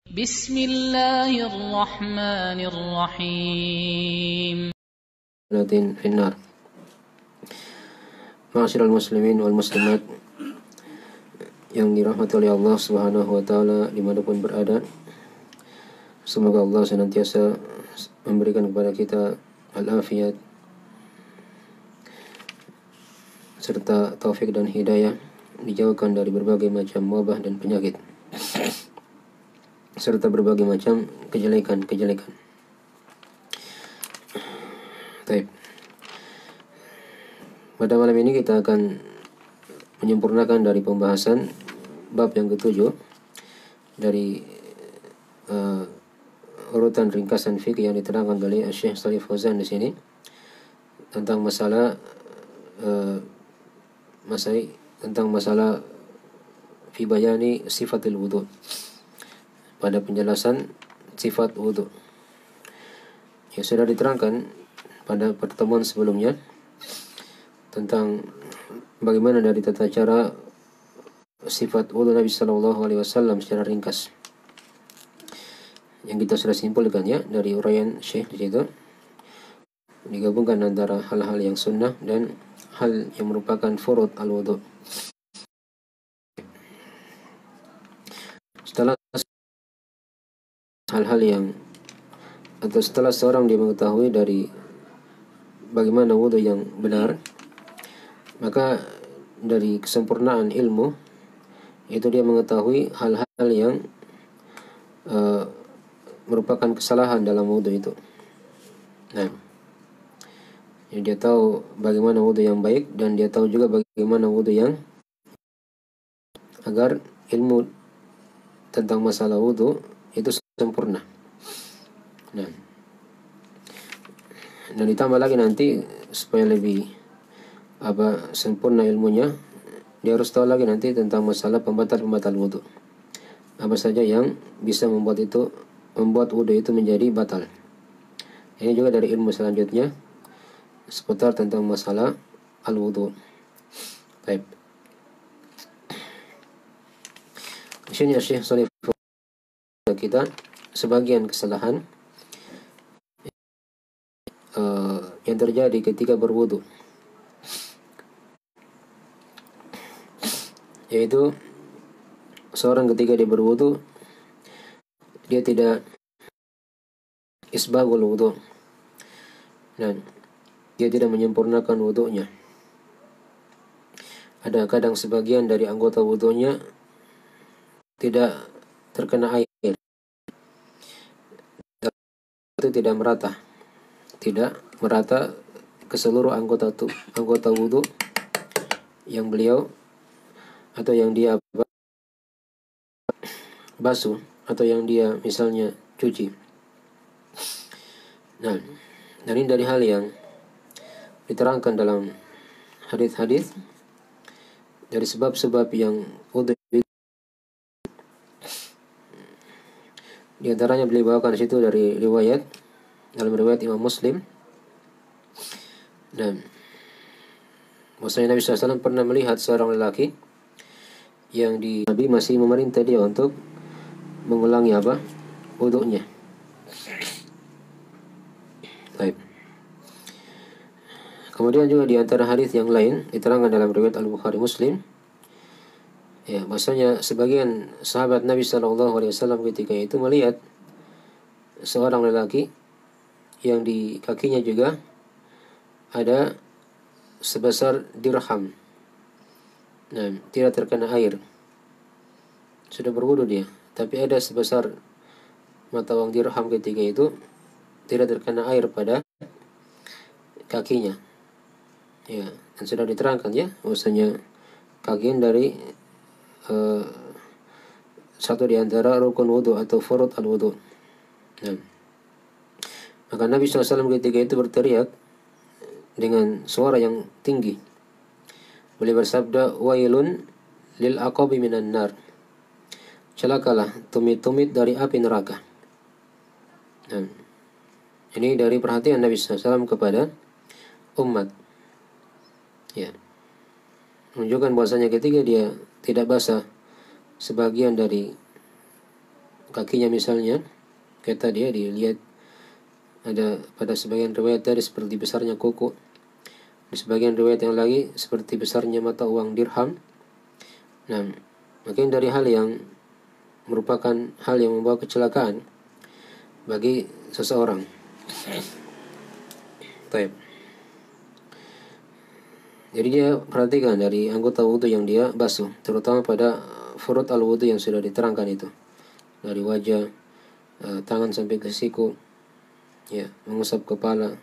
Bismillahirrahmanirrahim. Finnar. Ma'asyiral muslimin wal muslimat yang dirahmati oleh Allah Subhanahu wa taala dimanapun berada. Semoga Allah senantiasa memberikan kepada kita al-afiyat serta taufik dan hidayah, dijauhkan dari berbagai macam wabah dan penyakit serta berbagai macam kejelekan-kejelekan. Baik. Pada malam ini kita akan menyempurnakan dari pembahasan bab yang ketujuh dari urutan ringkasan fikih yang diterangkan oleh Syekh Shalih Fauzan di sini tentang masalah fi bayani sifatil wudu, pada penjelasan sifat wudu yang sudah diterangkan pada pertemuan sebelumnya tentang bagaimana dari tata cara sifat wudu Nabi Sallallahu Alaihi Wasallam secara ringkas, yang kita sudah simpulkan ya dari uraian Syekh di situ, digabungkan antara hal-hal yang sunnah dan hal yang merupakan furud al-wudu. Setelah seorang dia mengetahui dari bagaimana wudu yang benar, maka dari kesempurnaan ilmu itu dia mengetahui hal-hal yang merupakan kesalahan dalam wudu itu. Nah, dia tahu bagaimana wudu yang baik dan dia tahu juga bagaimana wudu yang, agar ilmu tentang masalah wudu itu sempurna. Nah, dan ditambah lagi nanti supaya lebih sempurna ilmunya, dia harus tahu lagi nanti tentang masalah pembatal-pembatal wudu. Apa saja yang bisa membuat wudu itu menjadi batal. Ini juga dari ilmu selanjutnya seputar tentang masalah al-wudu. Baik. Di sini Syekh Shalih kita sebagian kesalahan yang terjadi ketika berwudu, yaitu seorang ketika dia berwudu dia tidak isbagul wudu dan dia tidak menyempurnakan wudunya. Ada kadang sebagian dari anggota wudunya tidak terkena air, itu tidak merata ke seluruh anggota wudu yang beliau atau yang dia basuh atau yang dia misalnya cuci. Nah, dan ini dari hal yang diterangkan dalam hadis-hadis, dari sebab-sebab yang wudu. Di antaranya beliau bawakan di situ dari dalam riwayat Imam Muslim, dan bahwasanya Nabi SAW pernah melihat seorang lelaki yang Nabi masih memerintah dia untuk mengulangi wudunya. Baik. Kemudian juga di antara hadis yang lain diterangkan dalam riwayat Al-Bukhari Muslim, ya, bahwasanya sebagian sahabat Nabi SAW ketika itu melihat seorang lelaki yang di kakinya juga ada sebesar dirham. Nah, tidak terkena air, sudah berwudu dia, tapi ada sebesar mata uang dirham ketika itu tidak terkena air pada kakinya. Ya, dan sudah diterangkan ya, bahwasanya kaki dari satu di antara rukun wudu atau furud al-wudu. Nah, maka Nabi SAW ketika itu berteriak dengan suara yang tinggi. Beliau bersabda, "Wailun lil aqabi minan nar." Celakalah tumit-tumit dari api neraka. Nah, ini dari perhatian Nabi SAW kepada umat. Ya, menunjukkan bahwasanya ketika dia tidak basah sebagian dari kakinya misalnya, kayak tadi ya dilihat ada pada sebagian riwayat tadi seperti besarnya kuku, di sebagian riwayat yang lagi seperti besarnya mata uang dirham. Nah, mungkin dari hal yang merupakan hal yang membawa kecelakaan bagi seseorang. Baik. Jadi dia perhatikan dari anggota wudhu yang dia basuh, terutama pada furud al-wudhu yang sudah diterangkan itu, dari wajah, tangan sampai ke siku, ya, mengusap kepala.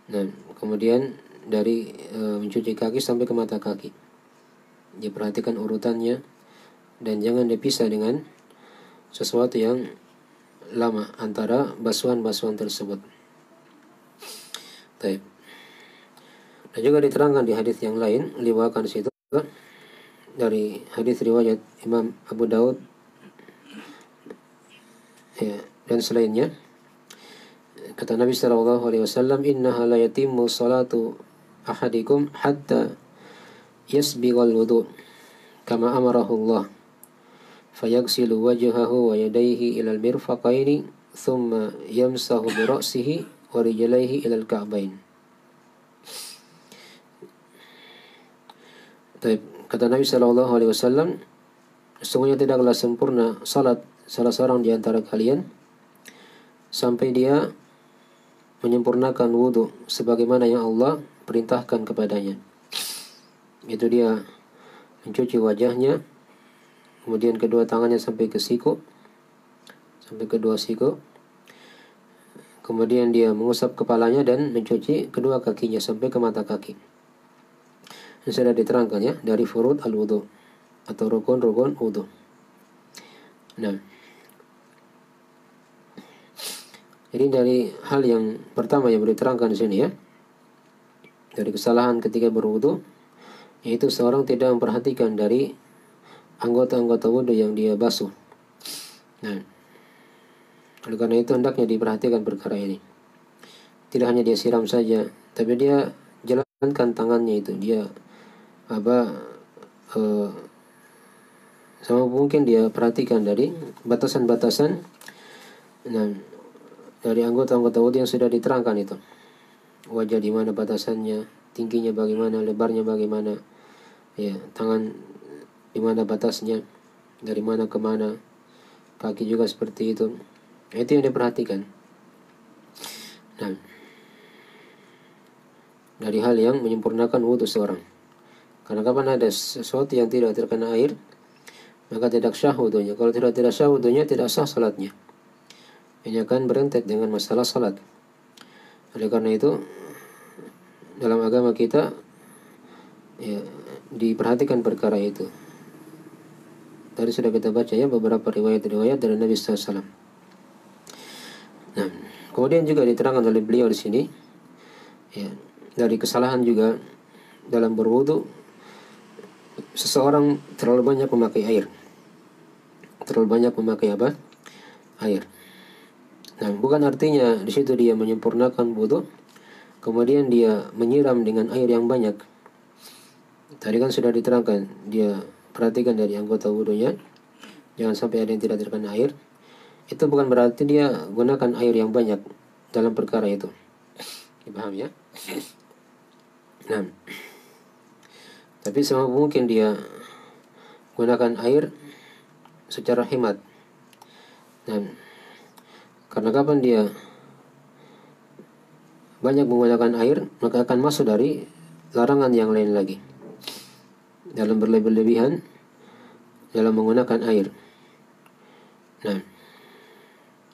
Nah, kemudian dari mencuci kaki sampai ke mata kaki. Dia perhatikan urutannya dan jangan dipisah dengan sesuatu yang lama antara basuhan-basuhan tersebut. Baik. Dan juga diterangkan di hadis yang lain, riwayatkan situ dari hadis riwayat Imam Abu Daud, ya, dan selainnya, kata Nabi sallallahu alaihi wasallam, innaha la yatimmu salatu ahadikum hatta yasbighal wudu kama amarahu Allah fayaghsilu wajhahu wa yadayhi ila al-mirfaqaini thumma yamsahu bi ra'sihi wa rijlaihi ila al-ka'bain. Kata Nabi sallallahu alaihi wasallam, sesungguhnya tidaklah sempurna salat salah seorang di antara kalian sampai dia menyempurnakan wudu sebagaimana yang Allah perintahkan kepadanya. Itu dia mencuci wajahnya, kemudian kedua tangannya sampai ke siku, sampai kedua siku, kemudian dia mengusap kepalanya dan mencuci kedua kakinya sampai ke mata kaki. Ini sudah diterangkan ya dari furud al-wudu atau rukun-rukun wudu. Nah, jadi dari hal yang pertama yang diterangkan di sini ya, dari kesalahan ketika berwudu, yaitu seorang tidak memperhatikan dari anggota-anggota wudu yang dia basuh. Nah, oleh karena itu hendaknya diperhatikan perkara ini. Tidak hanya dia siram saja, tapi dia jalankan tangannya itu, dia sama mungkin dia perhatikan dari batasan-batasan, nah, dari anggota-anggota wudu yang sudah diterangkan itu. Wajah di mana batasannya, tingginya bagaimana, lebarnya bagaimana, ya, tangan di mana batasnya, dari mana ke mana, kaki juga seperti itu. Itu yang diperhatikan. Nah, dari hal yang menyempurnakan wudu seorang. Karena kapan ada sesuatu yang tidak terkena air, maka tidak sah wudunya. Kalau tidak sah wudunya, tidak sah salatnya. Ini akan berentet dengan masalah salat. Oleh karena itu, dalam agama kita, ya, diperhatikan perkara itu. Tadi sudah kita baca ya beberapa riwayat-riwayat dari Nabi SAW. Nah, kemudian juga diterangkan oleh beliau di sini, ya, dari kesalahan juga dalam berwudu, seseorang terlalu banyak memakai air. Terlalu banyak memakai apa? Air. Nah, bukan artinya di situ dia menyempurnakan wudu, kemudian dia menyiram dengan air yang banyak. Tadi kan sudah diterangkan, dia perhatikan dari anggota wudunya, jangan sampai ada yang tidak terkena air. Itu bukan berarti dia gunakan air yang banyak dalam perkara itu. Dipahami ya? Nah, tapi semampu mungkin dia gunakan air secara hemat. Dan karena kapan dia banyak menggunakan air, maka akan masuk dari larangan yang lain lagi dalam berlebihan dalam menggunakan air. Nah,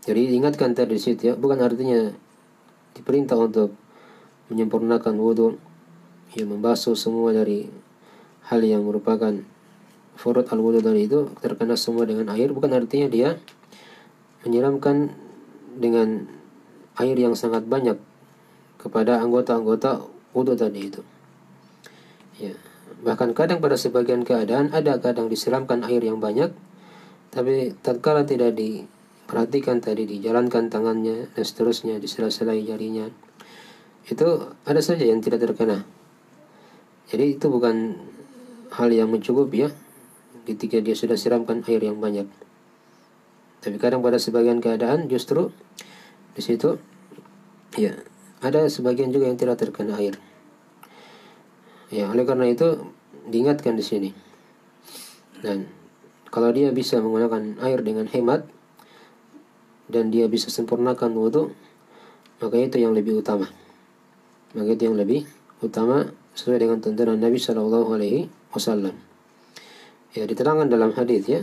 jadi ingatkan tadi di situ ya, bukan artinya diperintah untuk menyempurnakan wudu, ya, membasuh semua dari hal yang merupakan furud al-wudu tadi itu terkena semua dengan air, bukan artinya dia menyiramkan dengan air yang sangat banyak kepada anggota-anggota wudu tadi itu. Ya, bahkan kadang pada sebagian keadaan ada kadang disiramkan air yang banyak, tapi tatkala tidak diperhatikan tadi, dijalankan tangannya dan seterusnya, disela-selai jarinya, itu ada saja yang tidak terkena. Jadi itu bukan hal yang mencukupi ya ketika dia sudah siramkan air yang banyak. Tapi kadang pada sebagian keadaan justru di situ ya ada sebagian juga yang tidak terkena air. Ya, oleh karena itu diingatkan di sini. Dan kalau dia bisa menggunakan air dengan hemat dan dia bisa sempurnakan wudu, maka itu yang lebih utama. Maka itu yang lebih utama sesuai dengan tuntunan Nabi Shallallahu Alaihi Wasallam. Ya, diterangkan dalam hadis ya,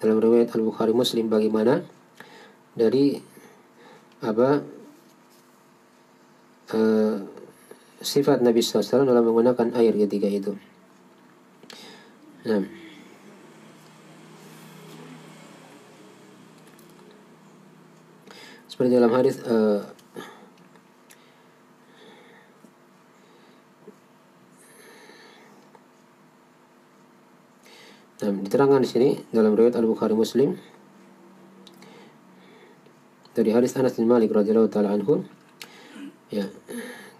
dalam riwayat Al-Bukhari Muslim bagaimana dari sifat Nabi SAW dalam menggunakan air ketika itu. Nah, seperti dalam hadis diterangkan di sini dalam riwayat Al-Bukhari Muslim dari hadis Anas bin Malik radhiyallahu taala anhu. Ya,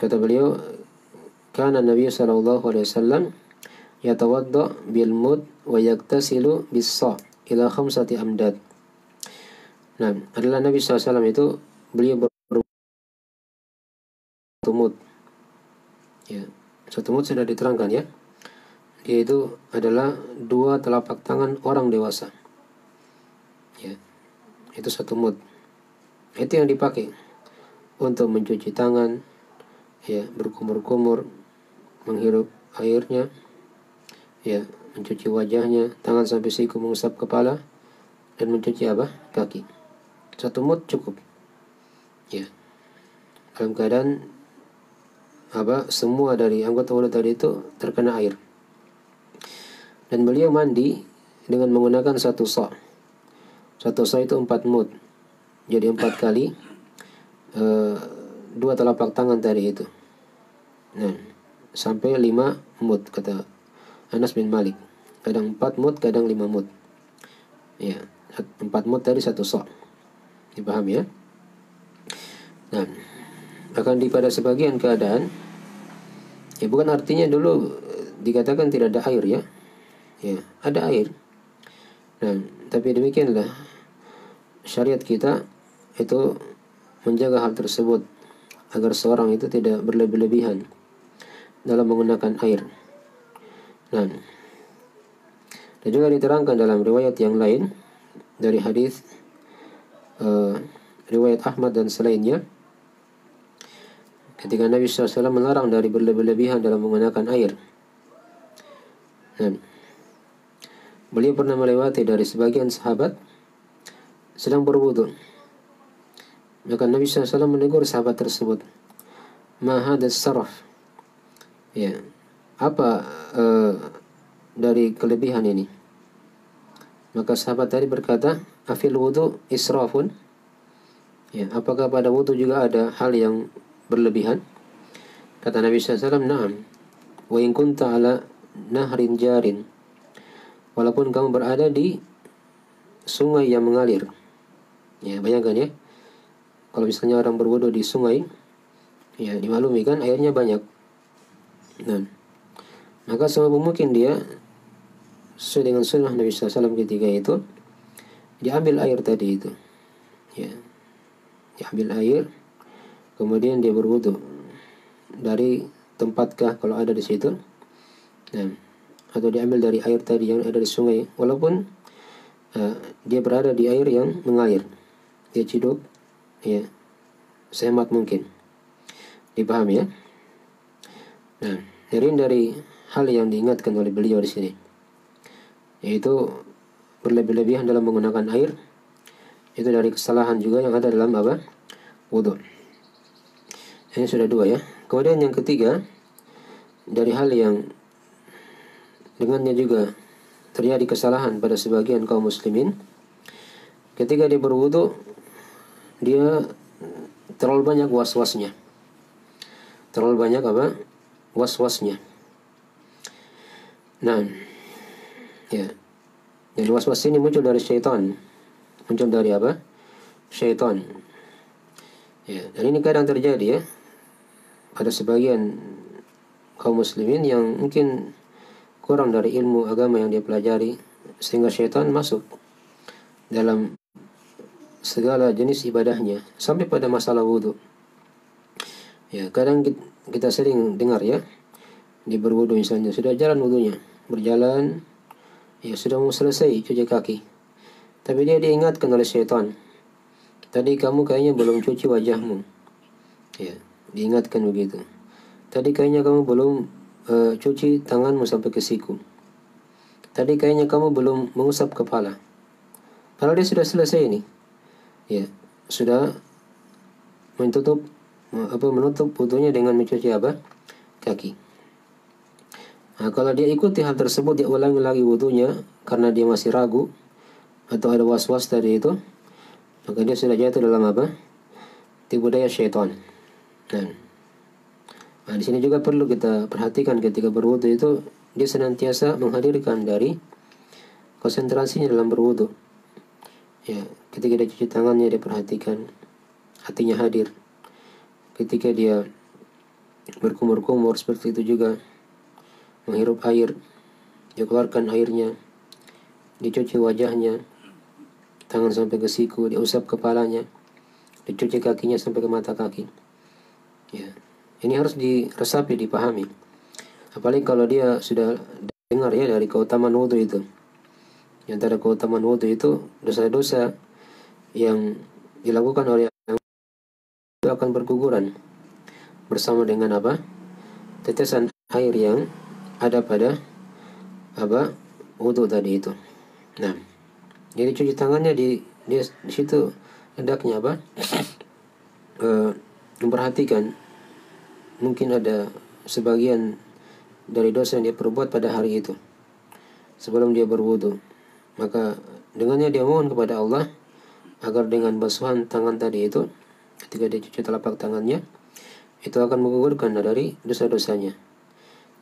kata beliau, kana Nabi sallallahu alaihi wasallam yatawadda bil mud wa yaktasilu bis sa' ila khamsati amdad. Nah, adalah Nabi SAW itu beliau satu mud. Ya, satu mud sudah diterangkan ya. Dia itu adalah 2 telapak tangan orang dewasa. Ya, itu satu mud. Itu yang dipakai untuk mencuci tangan, ya, berkumur-kumur, menghirup airnya, ya, mencuci wajahnya, tangan sampai siku, mengusap kepala, dan mencuci kaki. Satu mud cukup. Ya, dalam keadaan semua dari anggota wudu tadi itu terkena air. Dan beliau mandi dengan menggunakan satu sa'. Satu sa' itu 4 mud. Jadi 4 kali 2 telapak tangan tadi itu. Nah, sampai 5 mud kata Anas bin Malik. Kadang 4 mud, kadang 5 mud. Ya, 4 mud tadi satu sa'. Dipahami ya? Nah, bahkan pada sebagian keadaan, ya bukan artinya dulu dikatakan tidak ada air ya. Ya, ada air. Nah, tapi demikianlah syariat kita itu menjaga hal tersebut agar seorang itu tidak berlebih-lebihan dalam menggunakan air. Nah, dan juga diterangkan dalam riwayat yang lain dari hadis riwayat Ahmad dan selainnya, ketika Nabi SAW melarang dari berlebih-lebihan dalam menggunakan air. Nah, beliau pernah melewati dari sebagian sahabat sedang berwudu. Maka Nabi SAW menegur sahabat tersebut, "Ma hadas saraf?" Ya, apa dari kelebihan ini? Maka sahabat tadi berkata, "Afil wudu israfun?" Ya, apakah pada wudu juga ada hal yang berlebihan? Kata Nabi SAW, "Na'am. Wa in kunta ala nahrin jarin." Walaupun kamu berada di sungai yang mengalir. Ya, bayangkan ya. Kalau misalnya orang berwudu di sungai, ya dimaklumi kan airnya banyak. Nah, maka semua mungkin dia sesuai dengan sunnah Nabi SAW ketika itu, diambil air tadi itu. Ya, diambil air, kemudian dia berwudu dari tempatkah kalau ada di situ. Nah, atau diambil dari air tadi yang ada di sungai, walaupun dia berada di air yang mengalir, dia ciduk, ya, sehemat mungkin. Dipahami ya? Nah, dari hal yang diingatkan oleh beliau di sini, yaitu berlebih-lebihan dalam menggunakan air, itu dari kesalahan juga yang ada dalam wudu. Ini sudah 2 ya. Kemudian yang ketiga, dari hal yang dengannya juga terjadi kesalahan pada sebagian kaum muslimin, ketika dia berwudu, dia terlalu banyak was-wasnya. Terlalu banyak was-wasnya. Nah, ya. Dan was-was ini muncul dari syaitan. Muncul dari syaitan. Ya, dan ini kadang terjadi ya pada sebagian kaum muslimin yang mungkin kurang dari ilmu agama yang dia pelajari, sehingga syaitan masuk dalam segala jenis ibadahnya sampai pada masalah wudhu. Ya, kadang kita sering dengar ya, di berwudhu misalnya sudah jalan wudhunya, berjalan, ya sudah mau selesai cuci kaki, tapi dia diingatkan oleh syaitan, tadi kamu kayaknya belum cuci wajahmu. Ya, diingatkan begitu. Tadi kayaknya kamu belum cuci tanganmu sampai ke siku. Tadi kayaknya kamu belum mengusap kepala. Padahal dia sudah selesai ini. Ya, sudah menutup wudhunya dengan mencuci apa? Kaki. Nah, kalau dia ikuti hal tersebut, dia ulangi lagi wudhunya karena dia masih ragu atau ada was-was tadi itu, maka dia sudah jatuh dalam apa? Tipu daya syaitan. Nah, di sini juga perlu kita perhatikan ketika berwudhu itu, dia senantiasa menghadirkan dari konsentrasinya dalam berwudhu. Ya, ketika dia cuci tangannya, dia perhatikan hatinya hadir. Ketika dia berkumur-kumur seperti itu juga, menghirup air, dia keluarkan airnya, dicuci wajahnya, tangan sampai ke siku, diusap kepalanya, dicuci kakinya sampai ke mata kaki. Ya, ini harus diresapi, dipahami. Apalagi kalau dia sudah dengar ya dari keutamaan wudhu itu. Yang antara keutamaan wudhu itu, dosa-dosa yang dilakukan oleh yang itu akan berguguran bersama dengan apa? Tetesan air yang ada pada apa? Wudhu tadi itu. Nah, jadi cuci tangannya di situ hendaknya apa? Memperhatikan mungkin ada sebagian dari dosa yang dia perbuat pada hari itu sebelum dia berwudhu. Maka dengannya dia mohon kepada Allah agar dengan basuhan tangan tadi itu, ketika dia cuci telapak tangannya, itu akan menggugurkan dari dosa-dosanya.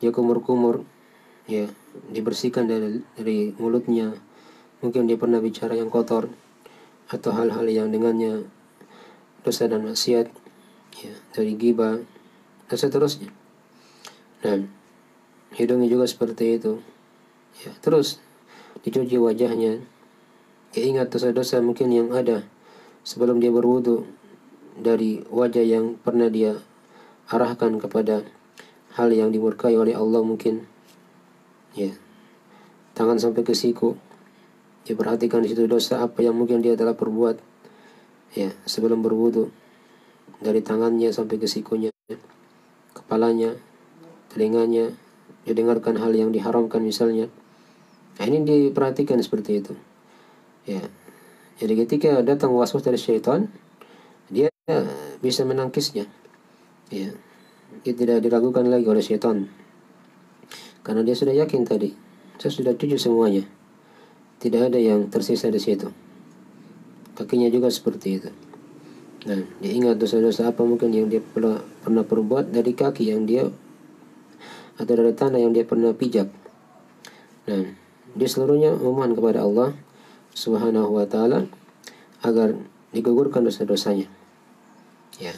Dia kumur-kumur, ya, dibersihkan dari mulutnya. Mungkin dia pernah bicara yang kotor atau hal-hal yang dengannya dosa dan maksiat, ya, dari ghibah dan seterusnya. Dan hidungnya juga seperti itu. Ya, terus dicuci wajahnya. Dia ingat dosa-dosa mungkin yang ada sebelum dia berwudu dari wajah yang pernah dia arahkan kepada hal yang dimurkai oleh Allah mungkin. Ya, tangan sampai ke siku. Dia perhatikan di situ dosa apa yang mungkin dia telah perbuat. Ya, sebelum berwudu, dari tangannya sampai ke sikunya, kepalanya, telinganya, dia dengarkan hal yang diharamkan misalnya. Nah, ini diperhatikan seperti itu. Ya, jadi ketika datang waswas dari syaitan, dia bisa menangkisnya. Ya, dia tidak diragukan lagi oleh syaitan, karena dia sudah yakin tadi, saya sudah cuci semuanya, tidak ada yang tersisa di situ. Kakinya juga seperti itu. Nah, dia ingat dosa-dosa apa mungkin yang dia pernah perbuat dari kaki yang dia atau dari tanah yang dia pernah pijak. Nah, dia seluruhnya memohon kepada Allah Subhanahu wa ta'ala agar digugurkan dosa-dosanya. Ya.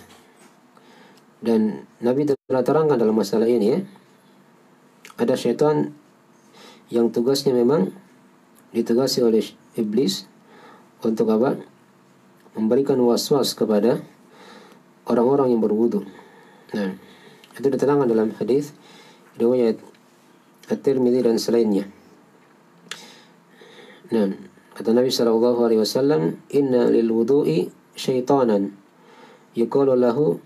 Dan Nabi telah terangkan dalam masalah ini ya, ada syaitan yang tugasnya memang ditugasi oleh iblis untuk apa? Memberikan was-was kepada orang-orang yang berwudu. Nah, itu diterangkan dalam hadis riwayat At-Tirmidzi dan selainnya. Nah, kata Nabi sallallahu alaihi wasallam, "Inna lil wudu'i syaitanan yuqalu lahu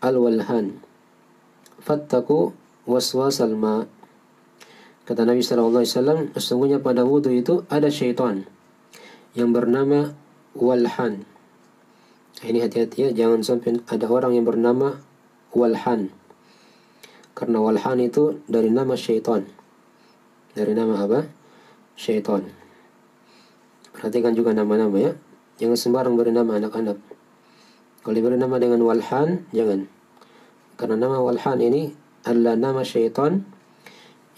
al-walhan. Fattaku waswasal ma." Kata Nabi sallallahu alaihi wasallam, sesungguhnya pada wudu itu ada syaitan yang bernama walhan. Ini hati-hati ya, jangan sampai ada orang yang bernama walhan. Karena walhan itu dari nama syaitan. Dari nama apa? Syaitan. Perhatikan juga nama-nama ya. Jangan sembarang beri nama anak-anak. Kalau diberi nama dengan walhan, jangan. Karena nama walhan ini adalah nama syaitan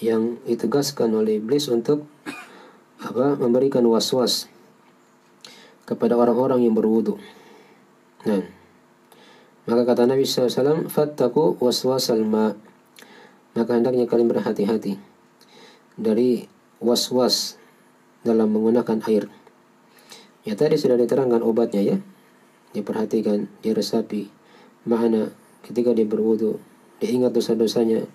yang ditugaskan oleh iblis untuk apa? Memberikan was-was kepada orang-orang yang berwudu. Nah, maka kata Nabi SAW, "Fattaku waswasal ma." Maka hendaknya kalian berhati-hati dari was-was dalam menggunakan air. Ya tadi sudah diterangkan obatnya ya. Diperhatikan, diresapi makna ketika dia berwudu, diingat dosa-dosanya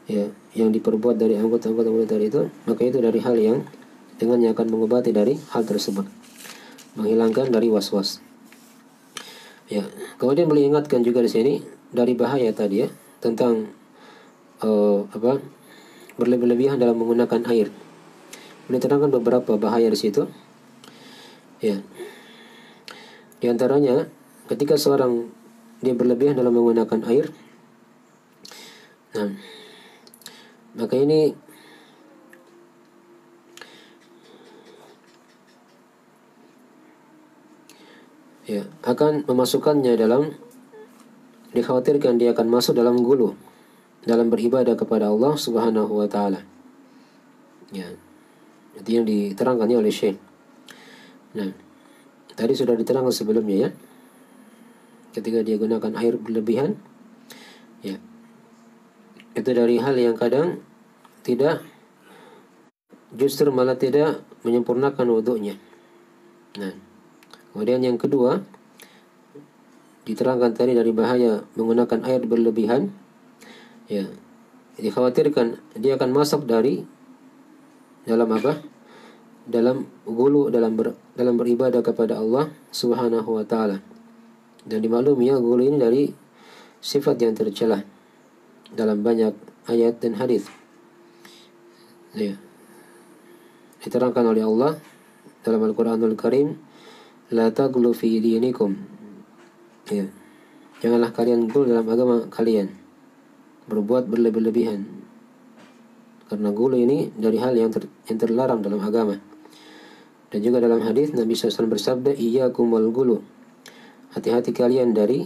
ya yang diperbuat dari anggota-anggota wudu tadi itu, maka itu dari hal yang dengannya akan mengobati dari hal tersebut, menghilangkan dari was-was. Ya, kemudian beliau ingatkan juga di sini dari bahaya tadi ya tentang berlebih-lebihan dalam menggunakan air. Beliau terangkan beberapa bahaya di situ. Ya, di antaranya ketika seorang dia berlebihan dalam menggunakan air, nah, maka ini ya akan memasukkannya dalam, dikhawatirkan dia akan masuk dalam gulu dalam beribadah kepada Allah Subhanahu wa taala. Ya. Itu yang diterangkannya oleh Syekh. Nah, tadi sudah diterangkan sebelumnya ya. Ketika dia gunakan air berlebihan, ya. Itu dari hal yang kadang tidak, justru malah tidak menyempurnakan wudunya. Nah, kemudian yang kedua diterangkan tadi dari bahaya menggunakan air berlebihan. Ya, dikhawatirkan dia akan masuk dari dalam apa? Dalam gulu dalam beribadah kepada Allah Subhanahu wa taala. Dan dimaklumi ya, gulu ini dari sifat yang tercela dalam banyak ayat dan hadis. Ya. Diterangkan oleh Allah dalam Al-Qur'anul Karim, la taghlu fi dinikum. Ya. Janganlah kalian gulu dalam agama kalian, berbuat berlebih-lebihan. Karena gulu ini dari hal yang terlarang dalam agama. Dan juga dalam hadis Nabi SAW bersabda, iyyakum wal gulu. Hati-hati kalian dari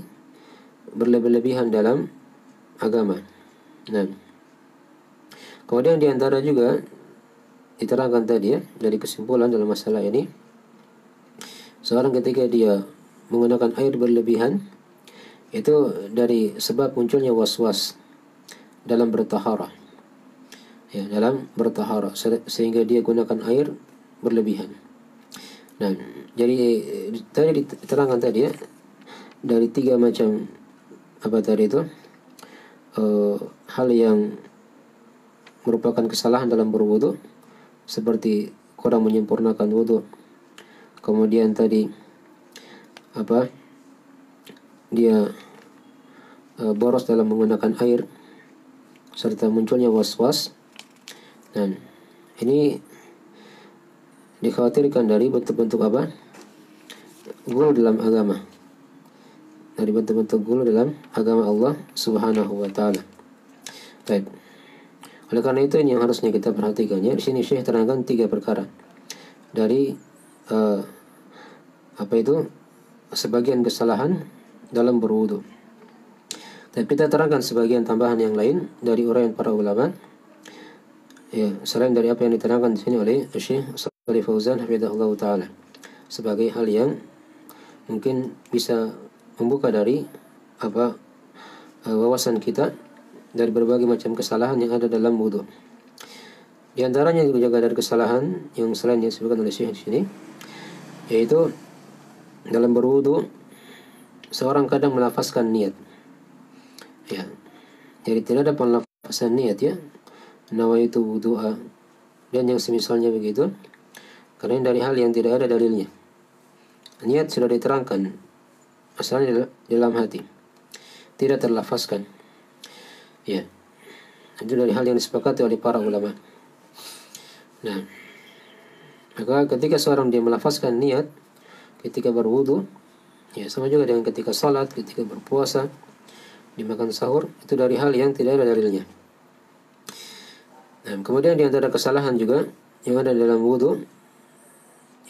berlebih-lebihan dalam agama. Nah, kemudian diantara juga diterangkan tadi ya, dari kesimpulan dalam masalah ini, seorang ketika dia menggunakan air berlebihan, itu dari sebab munculnya was-was dalam bertaharah. Ya, dalam bertaharah, sehingga dia gunakan air berlebihan. Nah, jadi tadi diterangkan tadi ya, dari 3 macam apa tadi itu hal yang merupakan kesalahan dalam berwudu, seperti kurang menyempurnakan wudu. Kemudian tadi apa? Dia boros dalam menggunakan air, serta munculnya was-was. Dan ini dikhawatirkan dari bentuk-bentuk apa? Gulu dalam agama. Dari bentuk-bentuk gulu dalam agama Allah Subhanahu wa taala. Baik. Oleh karena itu ini yang harusnya kita perhatikan ya. Di sini Syekh terangkan 3 perkara. Dari apa itu? Sebagian kesalahan dalam berwudu. Dan kita terangkan sebagian tambahan yang lain dari uraian para ulama. Ya, selain dari apa yang diterangkan di sini oleh Syekh Shalih Fauzan hafizahullah taala, sebagai hal yang mungkin bisa membuka dari apa wawasan kita dari berbagai macam kesalahan yang ada dalam wudu. Di antaranya juga dari kesalahan yang selain yang disebutkan oleh Syekh di sini, yaitu dalam berwudu seorang kadang melafazkan niat. Ya. Jadi tidak ada penlafasan niat ya. Nawaitu wudu'a dan yang semisalnya begitu, karena dari hal yang tidak ada dalilnya. Niat sudah diterangkan asalnya dalam hati, tidak terlafazkan. Ya, itu dari hal yang disepakati oleh para ulama. Nah, maka ketika seorang dia melafazkan niat ketika berwudu, ya sama juga dengan ketika salat, ketika berpuasa, dimakan sahur, itu dari hal yang tidak ada dalilnya. Nah, kemudian di antara kesalahan juga yang ada dalam wudu,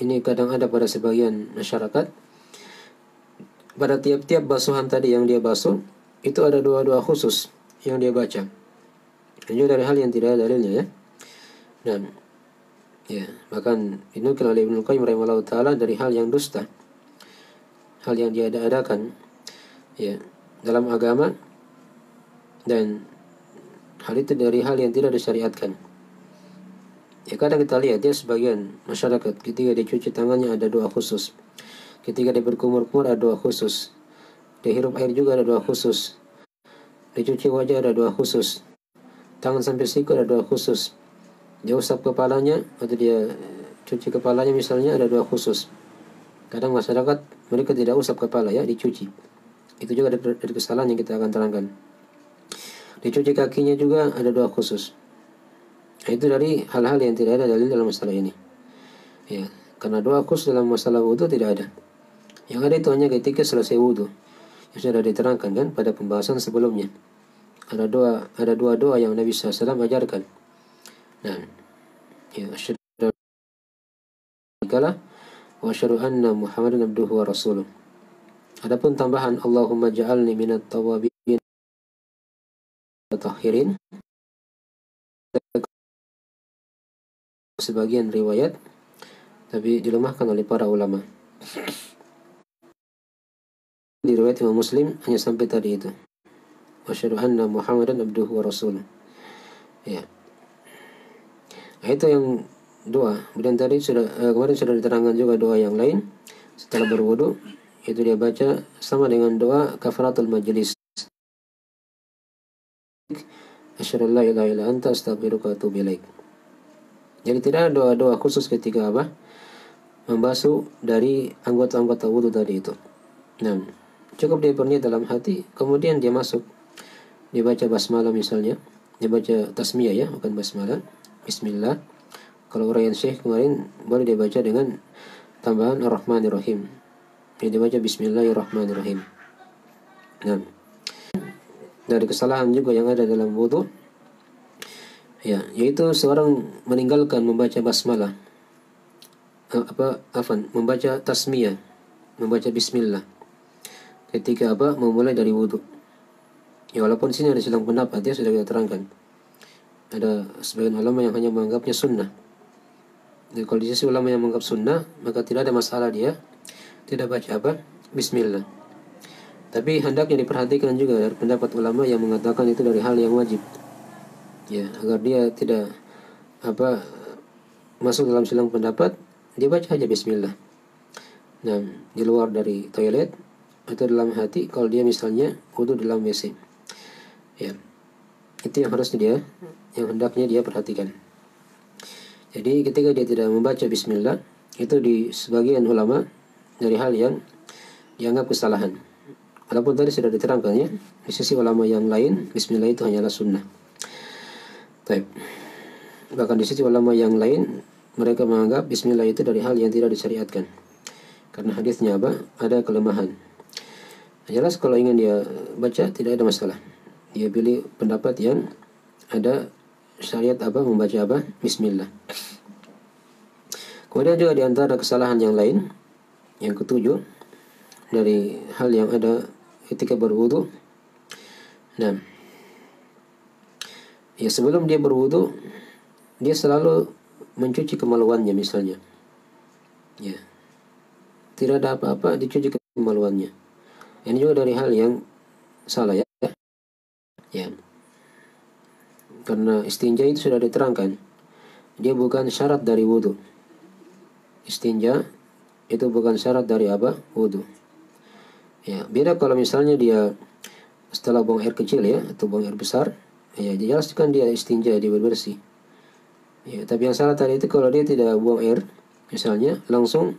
ini kadang ada pada sebagian masyarakat, pada tiap-tiap basuhan tadi yang dia basuh, itu ada doa-doa khusus yang dia baca. Ini juga dari hal yang tidak ada dalilnya ya. Dan ya, bahkan dinukil oleh Ibnu Qayyim rahimahullah taala dari hal yang dusta, hal yang diada-adakan ya dalam agama, dan hal itu dari hal yang tidak disyariatkan. Ya kadang kita lihat ya sebagian masyarakat ketika dia cuci tangannya ada doa khusus. Ketika dia berkumur-kumur ada doa khusus. Dia hirup air juga ada doa khusus. Dia cuci wajah ada doa khusus. Tangan sampai siku ada doa khusus. Dia usap kepalanya atau dia cuci kepalanya misalnya ada doa khusus. Kadang masyarakat mereka tidak usap kepala ya, dicuci. Itu juga dari kesalahan yang kita akan terangkan. Dicuci kakinya juga ada doa khusus. Itu dari hal-hal yang tidak ada dalil dalam masalah ini. Ya, karena doa khusus dalam masalah wudhu tidak ada. Yang ada itu hanya ketika selesai wudhu. Yang sudah diterangkan kan pada pembahasan sebelumnya. Ada dua doa yang Nabi SAW ajarkan. Nah, ya, asyhadu wa asyhadu anna Muhammadan abduhu wa rasuluh. Adapun tambahan Allahumma ja'alni minat tawabin wa tahirin, sebagian riwayat tapi dilemahkan oleh para ulama. Di riwayat Imam Muslim hanya sampai tadi itu. Asyhadu anna Muhammadan abduhu wa rasuluh. Ya. Nah, itu yang doa. Kemudian tadi kemarin sudah diterangkan juga doa yang lain setelah berwudu, itu dia baca sama dengan doa kafaratul majlis. Asyhadu an la ilaha illa anta astaghfiruka wa atubu ilaik. Jadi tidak ada doa-doa khusus ketika membasuh dari anggota-anggota wudu tadi itu. Nah, cukup dia berniat dalam hati, kemudian dia masuk, dia baca basmalah misalnya, dia baca tasmiyah ya, bukan basmalah, bismillah. Kalau uraian Syekh kemarin boleh dia baca dengan tambahan ar-Rahmanir-Rahim. Dia baca bismillahirrahmanirrahim. Nah, dari kesalahan juga yang ada dalam wudu, ya, yaitu seorang meninggalkan membaca basmalah, membaca tasmiyah, membaca bismillah ketika memulai dari wudu. Ya, walaupun sini ada silang pendapat ya, sudah kita terangkan. Ada sebagian ulama yang hanya menganggapnya sunnah. Dan kalau di sisi ulama yang menganggap sunnah, maka tidak ada masalah dia tidak baca bismillah. Tapi hendaknya diperhatikan juga dari pendapat ulama yang mengatakan itu dari hal yang wajib. Ya, agar dia tidak masuk dalam silang pendapat, dia baca aja bismillah. Nah, di luar dari toilet atau dalam hati kalau dia misalnya wudu dalam WC. Ya. Itu yang harus yang hendaknya dia perhatikan. Jadi ketika dia tidak membaca bismillah, itu di sebagian ulama dari hal yang dianggap kesalahan. Walaupun tadi sudah diterangkan ya, di sisi ulama yang lain bismillah itu hanyalah sunnah. Baik. Bahkan di sisi ulama yang lain mereka menganggap bismillah itu dari hal yang tidak disyariatkan. Karena hadisnya ada kelemahan. Jelas kalau ingin dia baca tidak ada masalah. Dia pilih pendapat yang ada syariat membaca bismillah. Kemudian juga di antara kesalahan yang lain, yang ketujuh dari hal yang ada ketika berwudu. Nah, ya sebelum dia berwudu, dia selalu mencuci kemaluannya misalnya. Ya. Tidak ada apa-apa dicuci kemaluannya. Ini juga dari hal yang salah ya. Ya. Karena istinja itu sudah diterangkan, dia bukan syarat dari wudu. Istinja itu bukan syarat dari wudu. Ya, beda kalau misalnya dia setelah buang air kecil ya atau buang air besar, ya dijelaskan dia istinja, dia bersih. Ya, tapi yang salah tadi itu kalau dia tidak buang air, misalnya langsung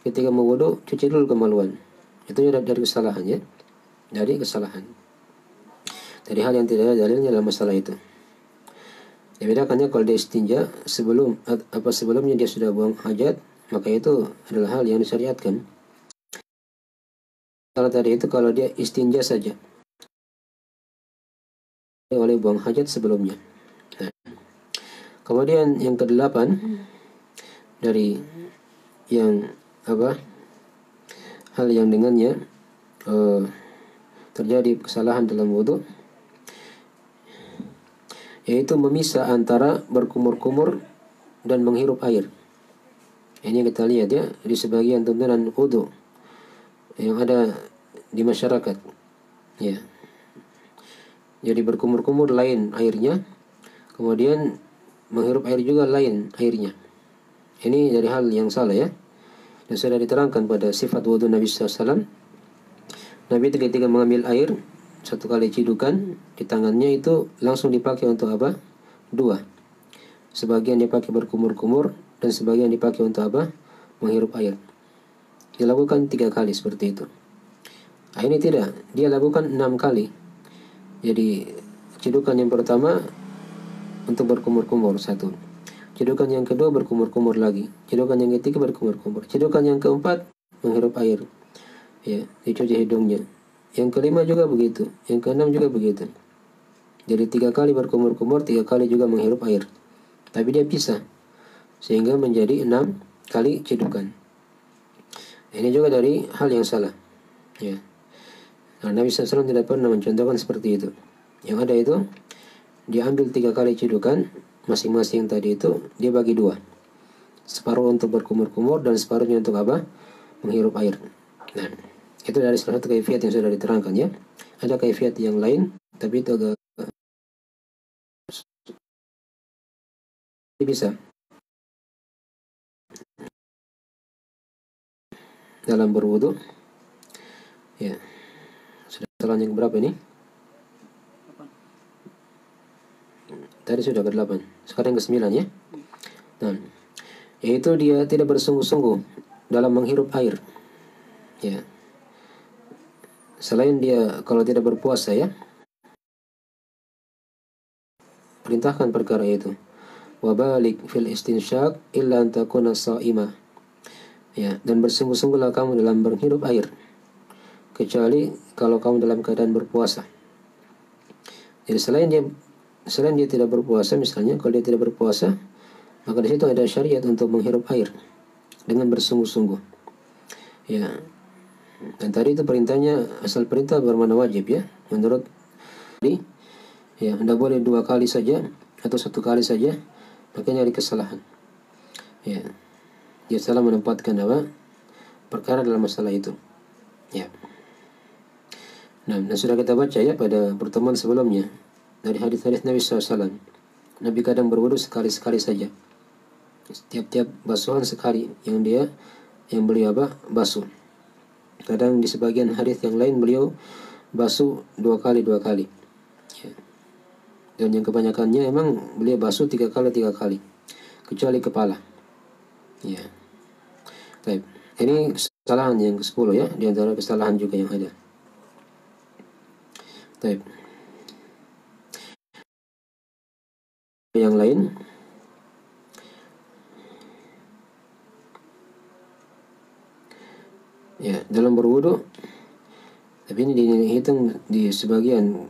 ketika mau wudu cuci dulu kemaluan. Itu dari kesalahan ya. Dari kesalahan. Dari hal yang tidak ada dalilnya dalam masalah itu. Ya bedakannya kalau dia istinja sebelumnya dia sudah buang hajat, maka itu adalah hal yang disyariatkan. Kalau tadi itu kalau dia istinja saja, oleh buang hajat sebelumnya. Nah, kemudian yang kedelapan dari yang hal yang dengannya terjadi kesalahan dalam wudu, yaitu memisah antara berkumur-kumur dan menghirup air. Ini kita lihat ya di sebagian tuntunan wudu yang ada di masyarakat. Ya. Jadi berkumur-kumur lain airnya, kemudian menghirup air juga lain airnya. Ini dari hal yang salah ya. Dan sudah diterangkan pada sifat wudhu Nabi SAW. Nabi itu ketika mengambil air, satu kali cidukan di tangannya itu langsung dipakai untuk apa? Dua. Sebagian dipakai berkumur-kumur dan sebagian dipakai untuk apa? Menghirup air. Dilakukan 3 kali seperti itu. Ini tidak, dia lakukan 6 kali. Jadi cidukan yang pertama untuk berkumur-kumur satu. Cidukan yang kedua berkumur-kumur lagi. Cidukan yang ketiga berkumur-kumur. Cidukan yang keempat menghirup air. Ya, dicuci hidungnya. Yang kelima juga begitu. Yang keenam juga begitu. Jadi 3 kali berkumur-kumur, 3 kali juga menghirup air. Tapi dia pisah. Sehingga menjadi 6 kali cidukan. Ini juga dari hal yang salah. Ya. Nah, Nabi SAW tidak pernah mencontohkan seperti itu. Yang ada itu, dia ambil 3 kali cidukan, masing-masing tadi itu dia bagi 2. Separuh untuk berkumur-kumur dan separuhnya untuk apa? Menghirup air. Nah, itu dari salah satu kaifiat yang sudah diterangkan ya. Ada kaifiat yang lain, tapi itu agak bisa dalam berwudu. Ya. Sudah kesalahan yang berapa ini? Tadi sudah ke-8. Sekarang yang ke-9 ya. Nah, yaitu dia tidak bersungguh-sungguh dalam menghirup air. Ya. Selain dia kalau tidak berpuasa ya, perintahkan perkara itu. Wabalik fil istinsyaq illa an takuna sha'ima. Ya, dan bersungguh-sungguhlah kamu dalam menghirup air kecuali kalau kamu dalam keadaan berpuasa. Jadi selain dia tidak berpuasa, misalnya kalau dia tidak berpuasa, maka di situ ada syariat untuk menghirup air dengan bersungguh-sungguh. Ya. Dan tadi itu perintahnya, asal perintah bermakna wajib ya. Menurut tadi, ya, tidak boleh 2 kali saja atau 1 kali saja, makanya ada kesalahan. Ya. Dia salah menempatkan apa? Perkara dalam masalah itu. Ya. Nah, sudah kita baca ya pada pertemuan sebelumnya dari hadis-hadis Nabi SAW. Nabi kadang berwudu sekali-sekali saja. Setiap basuhan sekali yang beliau basuh. Kadang di sebagian hadis yang lain beliau basuh 2 kali. Ya. Dan yang kebanyakannya emang beliau basuh 3 kali, kecuali kepala. Ya. Baik. Ini kesalahan yang ke-10 ya, di antara kesalahan juga yang ada. Baik. Yang lain ya, dalam berwudu, tapi ini dihitung di sebagian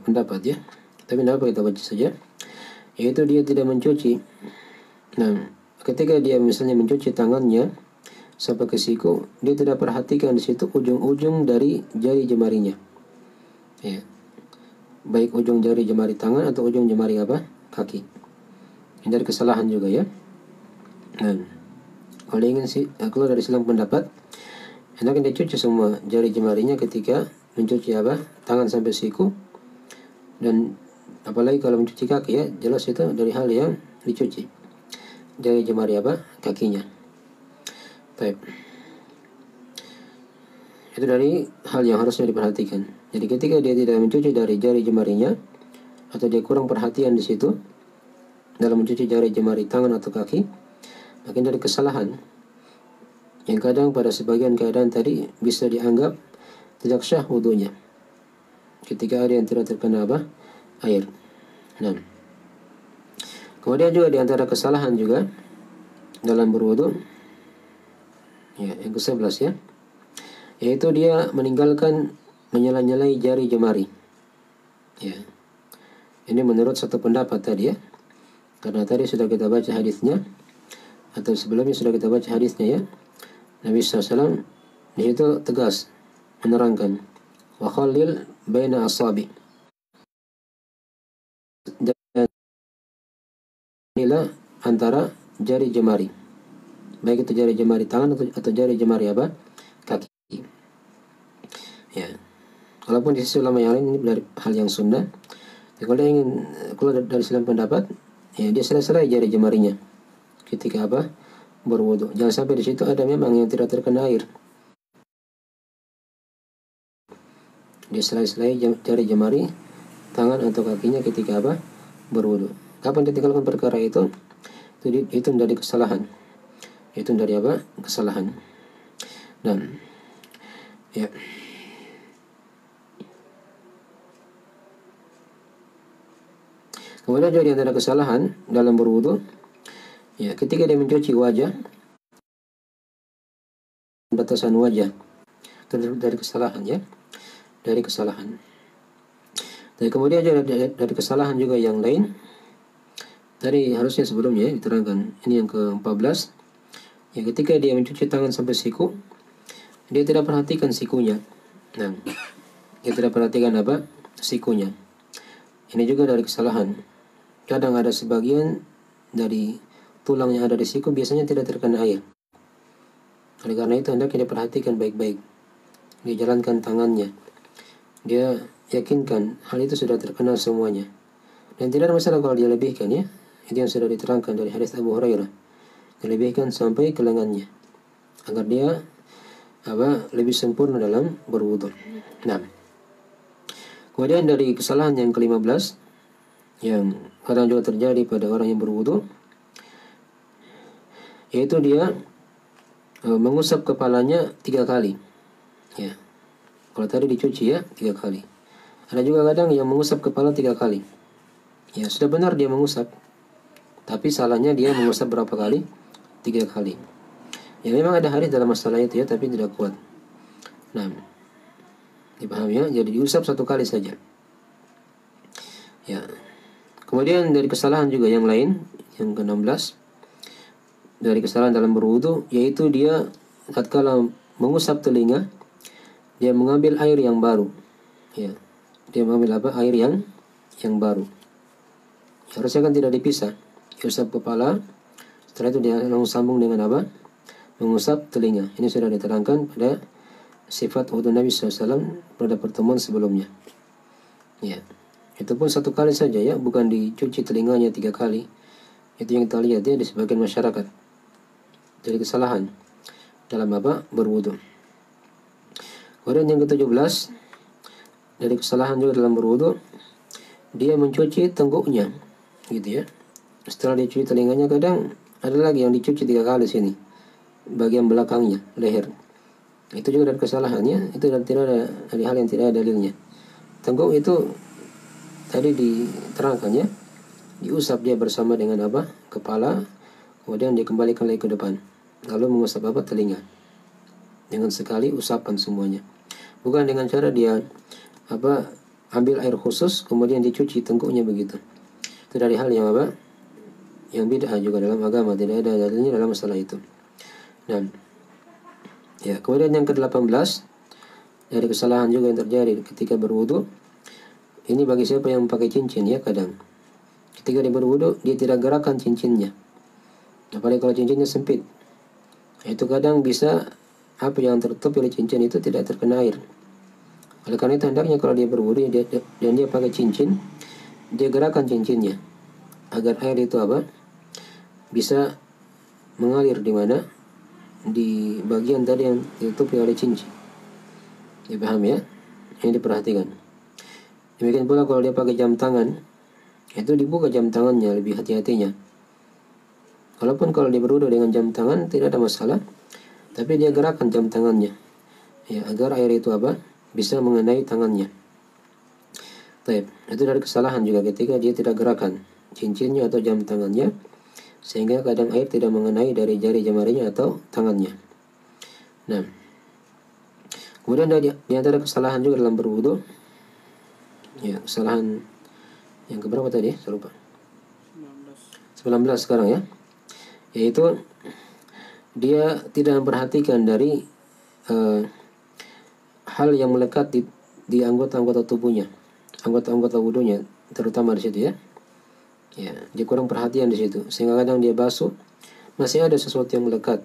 pendapat ya. Tapi kenapa kita baca saja? Yaitu dia tidak mencuci. Nah, ketika dia misalnya mencuci tangannya sampai ke siku, dia tidak perhatikan di situ ujung-ujung dari jari jemarinya. Ya. Baik ujung jari jemari tangan atau ujung jemari kaki. Ini dari kesalahan juga ya. Nah, kalau ingin keluar dari silang pendapat, hendaknya dia cuci semua jari jemarinya ketika mencuci tangan sampai siku. Dan apalagi kalau mencuci kaki ya, jelas itu dari hal yang dicuci. Jari jemari kakinya. Baik. Itu dari hal yang harusnya diperhatikan. Jadi ketika dia tidak mencuci dari jari jemarinya, atau dia kurang perhatian di situ dalam mencuci jari jemari tangan atau kaki, makin dari kesalahan yang kadang pada sebagian keadaan tadi bisa dianggap tidak syah wudunya ketika ada yang tidak terkena air. Nah, kemudian juga di antara kesalahan juga dalam berwudu ya, yang ke-11 ya, yaitu dia meninggalkan menyela-nyelai jari jemari. Ya. Ini menurut satu pendapat tadi ya. Karena tadi sudah kita baca hadisnya, atau sebelumnya sudah kita baca hadisnya ya. Nabi SAW di situ tegas menerangkan, wa khallil baina asabi. Dan inilah antara jari jemari. Baik itu jari jemari tangan atau jari jemari kaki. Ya. Walaupun di sisi ulama yang lain ini dari hal yang sunnah. Kalau dia ingin keluar dari Islam pendapat, Ya, dia selesai jari jemarinya ketika berwudu. Jangan sampai di situ ada memang yang tidak terkena air. Dia selesai jari jemari tangan atau kakinya ketika berwudu. Kapan ditinggalkan perkara itu? Itu dari kesalahan. Itu dari kesalahan. Dan ya. Kemudian juga di antara kesalahan dalam berwudu, ya, ketika dia mencuci wajah, batasan wajah, itu dari kesalahan, ya, dari kesalahan. Dan kemudian juga dari kesalahan juga yang lain. Tadi harusnya sebelumnya diterangkan. Ini yang ke-14. Ya, ketika dia mencuci tangan sampai siku, dia tidak perhatikan sikunya. Nah, dia tidak perhatikan sikunya. Ini juga dari kesalahan. Kadang ada sebagian dari tulang yang ada di siku biasanya tidak terkena air. Oleh karena itu hendaknya diperhatikan baik-baik. Dia jalankan tangannya. Dia yakinkan hal itu sudah terkena semuanya. Dan tidak ada masalah kalau dia lebihkan, ya. Itu yang sudah diterangkan dari hadis Abu Hurairah. Dilebihkan sampai ke lengannya agar dia lebih sempurna dalam berwudu. Nah, kemudian dari kesalahan yang ke-15 yang kadang juga terjadi pada orang yang berwudu, yaitu dia mengusap kepalanya 3 kali. Ya, kalau tadi dicuci, ya, 3 kali. Ada juga kadang yang mengusap kepala 3 kali. Ya, sudah benar dia mengusap, tapi salahnya dia mengusap berapa kali? 3 kali. Ya, memang ada hadis dalam masalah itu, ya, tapi tidak kuat. Nah, dipahami, ya, jadi diusap 1 kali saja. Ya. Kemudian dari kesalahan juga yang lain, yang ke-16, dari kesalahan dalam berwudu, yaitu dia tatkala mengusap telinga, dia mengambil air yang baru. Ya, dia mengambil air yang baru. Harusnya kan tidak dipisah. Diusap kepala, setelah itu dia langsung sambung dengan mengusap telinga. Ini sudah diterangkan pada sifat wudu Nabi SAW pada pertemuan sebelumnya. Ya. Itu pun 1 kali saja, ya, bukan dicuci telinganya 3 kali. Itu yang kita lihat, ya, di sebagian masyarakat. Jadi kesalahan dalam berwudu. Kemudian yang ke-17, dari kesalahan juga dalam berwudu, dia mencuci tengguknya, gitu, ya. Setelah dicuci telinganya, kadang ada lagi yang dicuci 3 kali sini, bagian belakangnya, leher. Itu juga dari kesalahannya. Itu tidak ada dari hal yang tidak ada dalilnya. Tengguk itu tadi diterangkan, ya, diusap dia bersama dengan kepala, kemudian dikembalikan lagi ke depan, lalu mengusap telinga dengan sekali usapan semuanya, bukan dengan cara dia ambil air khusus kemudian dicuci tengguknya begitu. Itu dari hal yang yang bid'ah juga dalam agama, tidak ada dalilnya dalam masalah itu. Dan ya, kemudian yang ke-18 dari kesalahan juga yang terjadi ketika berwudu, ini bagi siapa yang pakai cincin, ya, kadang ketika dia berwudu dia tidak gerakkan cincinnya, apalagi kalau cincinnya sempit. Itu kadang bisa yang tertutup oleh cincin itu tidak terkena air. Oleh karena itu hendaknya kalau dia berwudu dan dia pakai cincin, dia gerakkan cincinnya agar air itu bisa mengalir di mana? Di bagian tadi yang ditutupi oleh cincin. Dipahami, ya? Ini diperhatikan. Demikian pula kalau dia pakai jam tangan, itu dibuka jam tangannya lebih hati-hatinya. Walaupun kalau dia berwudu dengan jam tangan tidak ada masalah, tapi dia gerakkan jam tangannya, ya, agar air itu bisa mengenai tangannya. Baik, itu dari kesalahan juga ketika dia tidak gerakan cincinnya atau jam tangannya, sehingga kadang air tidak mengenai dari jari jemarinya atau tangannya. Nah, kemudian di antara kesalahan juga dalam berwudu, ya, kesalahan yang keberapa tadi? Saya lupa. 19 sekarang, ya. Yaitu dia tidak memperhatikan dari hal yang melekat di anggota-anggota tubuhnya, anggota-anggota wudunya, terutama di situ, ya. Ya, dia kurang perhatian di situ, sehingga kadang dia basuh masih ada sesuatu yang melekat.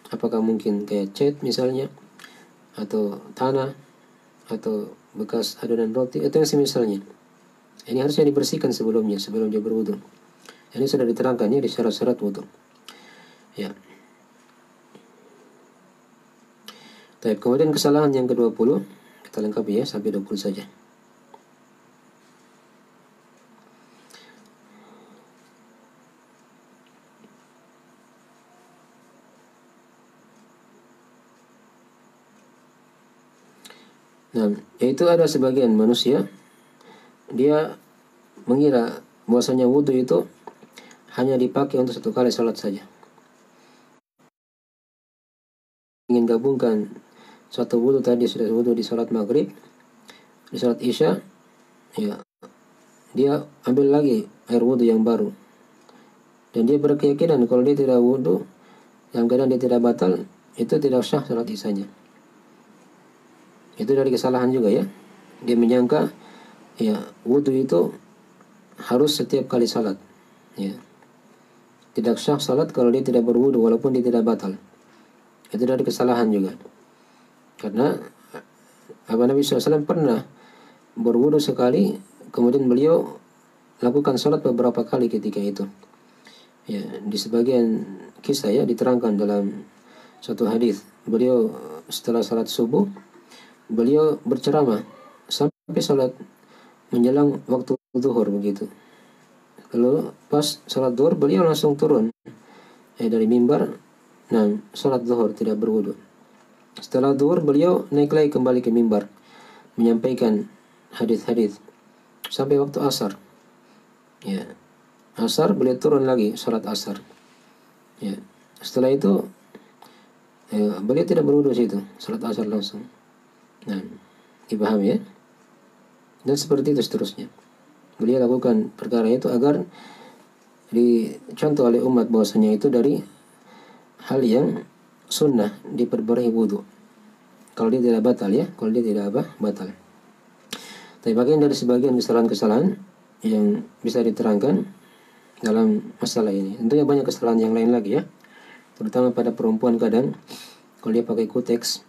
Apakah mungkin kayak cat misalnya, atau tanah, atau bekas adonan roti, atau yang semisalnya. Ini harusnya dibersihkan sebelum dia berwudu. Ini sudah diterangkan ya di syarat-syarat wudu. Ya. Baik, kemudian kesalahan yang ke-20 kita lengkapi ya sampai 20 saja. Nah, yaitu ada sebagian manusia dia mengira bahwasanya wudu itu hanya dipakai untuk satu kali salat saja. Ingin gabungkan satu wudu tadi, sudah wudu di salat maghrib, di salat isya, ya dia ambil lagi air wudu yang baru. Dan dia berkeyakinan kalau dia tidak wudu, dalam keadaan dia tidak batal, itu tidak sah salat isyanya. Itu dari kesalahan juga ya. Dia menyangka ya wudu itu harus setiap kali salat. Ya. Tidak sah salat kalau dia tidak berwudu walaupun dia tidak batal. Itu dari kesalahan juga. Karena Nabi SAW pernah berwudu sekali, kemudian beliau lakukan salat beberapa kali ketika itu. Ya, di sebagian kisah ya diterangkan dalam satu hadis. Beliau setelah salat subuh beliau berceramah sampai salat menjelang waktu zuhur begitu. Lalu pas salat zuhur beliau langsung turun dari mimbar. Nah, salat zuhur tidak berwudu. Setelah zuhur beliau naik lagi kembali ke mimbar menyampaikan hadis-hadis sampai waktu asar. Ya. Asar beliau turun lagi salat asar. Ya. Setelah itu beliau tidak berwudu situ, salat asar langsung. Nah, dipahami ya? Dan seperti itu seterusnya. Beliau lakukan perkara itu agar dicontoh oleh umat bahwasanya itu dari hal yang sunnah diperbarui wudu. Kalau dia tidak batal ya, kalau dia tidak batal. Tapi bagian dari sebagian kesalahan-kesalahan yang bisa diterangkan dalam masalah ini. Tentunya banyak kesalahan yang lain lagi ya. Terutama pada perempuan kadang kalau dia pakai kuteks,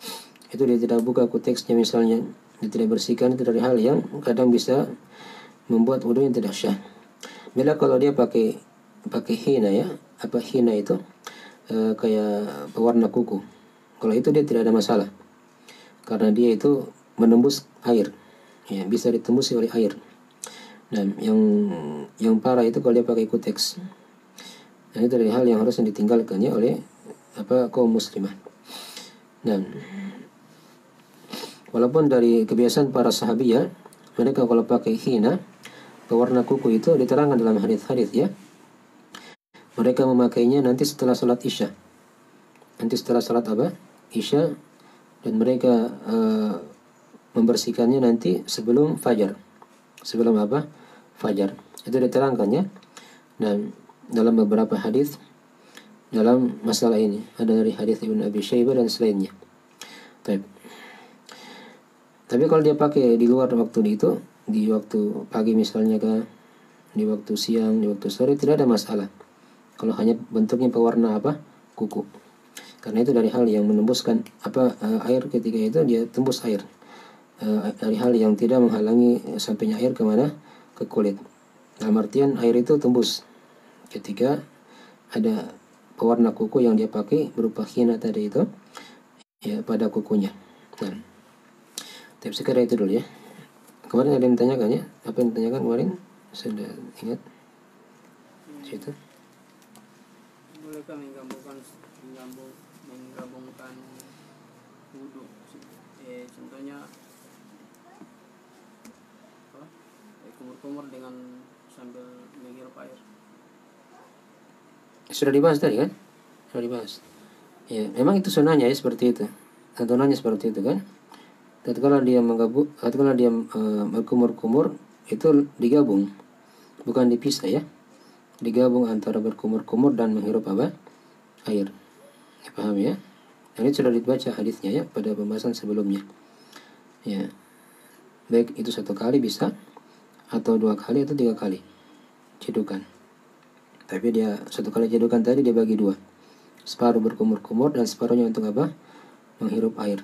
itu dia tidak buka kuteksnya misalnya, dia tidak bersihkan, itu dari hal yang kadang bisa membuat wudunya tidak syah. Bila kalau dia pakai hina ya, apa hina itu kayak pewarna kuku, kalau itu dia tidak ada masalah karena dia itu menembus air, ya bisa ditembusi oleh air. Dan yang parah itu kalau dia pakai kuteks, dan itu dari hal yang harus ditinggalkan ya oleh kaum muslimah. Dan walaupun dari kebiasaan para sahabiah, mereka kalau pakai hina, pewarna kuku itu diterangkan dalam hadis-hadis ya. Mereka memakainya nanti setelah salat isya. Nanti setelah salat isya, dan mereka membersihkannya nanti sebelum fajar. Sebelum fajar. Itu diterangkan ya. Dan dalam beberapa hadis dalam masalah ini, ada dari hadis Ibnu Abi Syaibah dan selainnya. Tapi kalau dia pakai di luar waktu itu, di waktu pagi misalnya di waktu siang, di waktu sore, tidak ada masalah. Kalau hanya bentuknya pewarna kuku. Karena itu dari hal yang menembuskan air ketika itu dia tembus air. Dari hal yang tidak menghalangi sampainya air kemana? Ke kulit. Dalam artian air itu tembus ketika ada pewarna kuku yang dia pakai berupa hina tadi itu ya pada kukunya. Nah, tapi sekarang itu dulu ya. Kemarin ada yang ditanyakan ya, apa yang ditanyakan kemarin? Sudah ingat? Situ. Bolehkah menggabungkan wudu? Contohnya kumur-kumur dengan sambil menghirup air. Sudah dibahas tadi kan? Sudah dibahas. Ya, memang itu sunahnya ya seperti itu. Tontonannya seperti itu kan? Tatkala dia berkumur-kumur itu digabung, bukan dipisah ya. Digabung antara berkumur-kumur dan menghirup air. Paham ya? Ini sudah dibaca hadisnya ya pada pembahasan sebelumnya. Ya. Baik itu satu kali bisa, atau dua kali atau tiga kali cedukan. Tapi dia satu kali cedukan tadi dia bagi dua. Separuh berkumur-kumur dan separuhnya untuk menghirup air.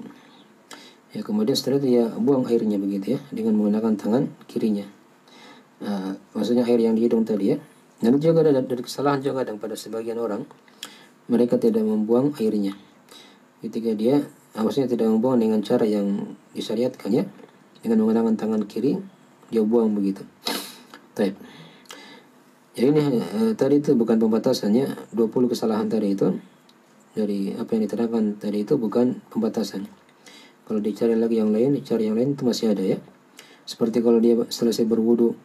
Ya, kemudian setelah itu dia buang airnya begitu ya, dengan menggunakan tangan kirinya. Maksudnya air yang di hidung tadi ya, Dan juga dari kesalahan juga kadang pada sebagian orang, mereka tidak membuang airnya. Ketika dia maksudnya tidak membuang dengan cara yang disyariatkan ya, dengan menggunakan tangan kiri dia buang begitu. Baik. Jadi ini tadi itu bukan pembatasannya, 20 kesalahan tadi itu dari apa yang diterangkan tadi itu bukan pembatasan. Kalau dicari lagi yang lain, dicari yang lain itu masih ada ya. Seperti kalau dia selesai berwudu,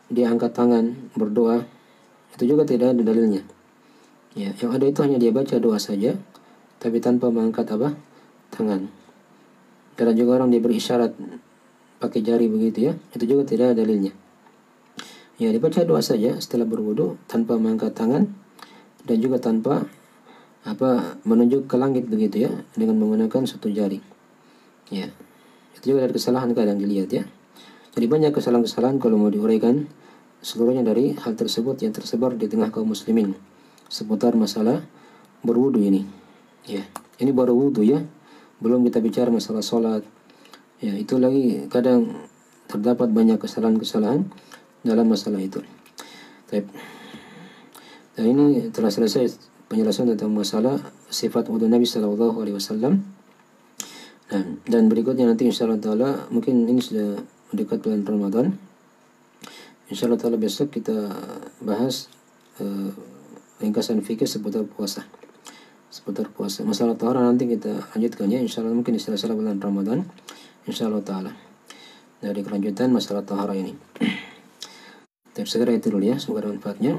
dia angkat tangan berdoa, itu juga tidak ada dalilnya. Ya, yang ada itu hanya dia baca doa saja, tapi tanpa mengangkat apa? Tangan. Dan juga orang dia berisyarat pakai jari begitu ya, itu juga tidak ada dalilnya. Ya, dibaca doa saja setelah berwudu tanpa mengangkat tangan dan juga tanpa menunjuk ke langit begitu ya, dengan menggunakan satu jari. Ya, itu juga dari kesalahan kadang dilihat ya. Jadi banyak kesalahan-kesalahan kalau mau diuraikan seluruhnya dari hal tersebut yang tersebar di tengah kaum muslimin seputar masalah berwudu ini. Ya, ini baru wudu ya, belum kita bicara masalah sholat. Ya, itu lagi kadang terdapat banyak kesalahan-kesalahan dalam masalah itu. Baik. Dan ini telah selesai penjelasan tentang masalah sifat wudu Nabi Sallallahu Alaihi Wasallam. Dan berikutnya nanti insyaallah taala, mungkin ini sudah mendekat bulan Ramadan. Insyaallah taala besok kita bahas ringkasan fikih seputar puasa. Masalah taharah nanti kita lanjutkan ya, insyaallah mungkin di sela-sela bulan Ramadan. Insyaallah taala. Dari kelanjutan masalah taharah ini. Tapi segera itu dulu ya, semoga manfaatnya.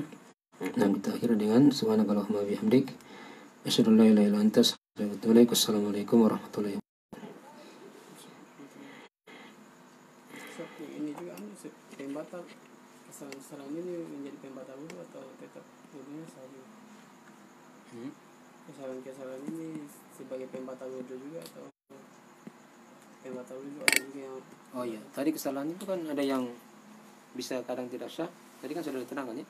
Nah, kita akhiri dengan subhanakallahumma bihamdik asyhadu an la ilaha illa anta astaghfiruka wa atubu ilaik. Assalamualaikum warahmatullahi Ustaz, ini juga pembatal kesalahan ini menjadi pembatal wudu atau tetap wudunya sah juga? Kesalahan ini sebagai pembatal wudu juga atau pembatal wudu atau juga yang Oh iya, tadi kesalahan itu kan ada yang bisa kadang tidak sah. Tadi kan sudah diterangkan ya.